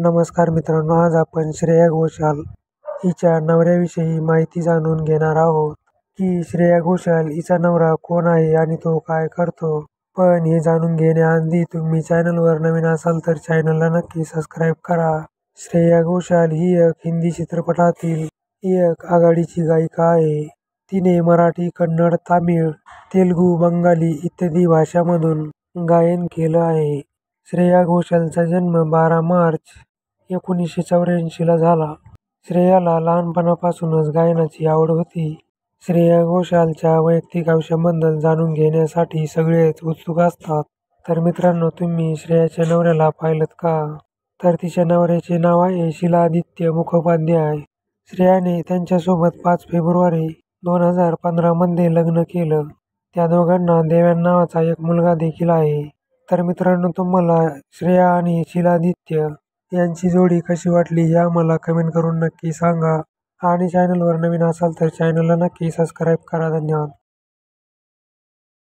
नमस्कार मित्रांनो, आज आपण श्रेया घोषाल हिच्या नवऱ्याविषयी माहिती जाणून घेणार आहोत की श्रेया घोषाल हिचा नवरा कोण आहे आणि तो काय करतो. पण हे जाणून घेण्याआधी तुम्ही चॅनलवर नवीन असाल तर चॅनलला नक्की सबस्क्राईब करा. श्रेया घोषाल ही एक हिंदी चित्रपटातील एक आघाडीची गायिका आहे. तिने मराठी, कन्नड, तामिळ, तेलुगू, बंगाली इत्यादी भाषांमधून गायन केलं आहे. श्रेया घोषालचा जन्म 12 मार्च 1984 झाला. श्रेयाला लहानपणापासूनच गायनाची आवड होती. श्रेया घोषालच्या वैयक्तिक आयुष्याबद्दल जाणून घेण्यासाठी सगळेच उत्सुक असतात. तर मित्रांनो, तुम्ही श्रेयाच्या नवऱ्याला पाहिलंत का? तर तिच्या नवऱ्याचे नाव आहे शीलादित्य मुखोपाध्याय. श्रेयाने त्यांच्यासोबत 5 फेब्रुवारी 2015 मध्ये लग्न केलं. त्या दोघांना देवान नावाचा एक मुलगा देखील आहे. तर मित्रांनो, तुम्हाला श्रेया आणि शीलादित्य यांची जोडी कशी वाटली हे आम्हाला कमेंट करून नक्की सांगा. आणि चॅनलवर नवीन असाल तर चॅनलला नक्की सबस्क्राईब करा. धन्यवाद.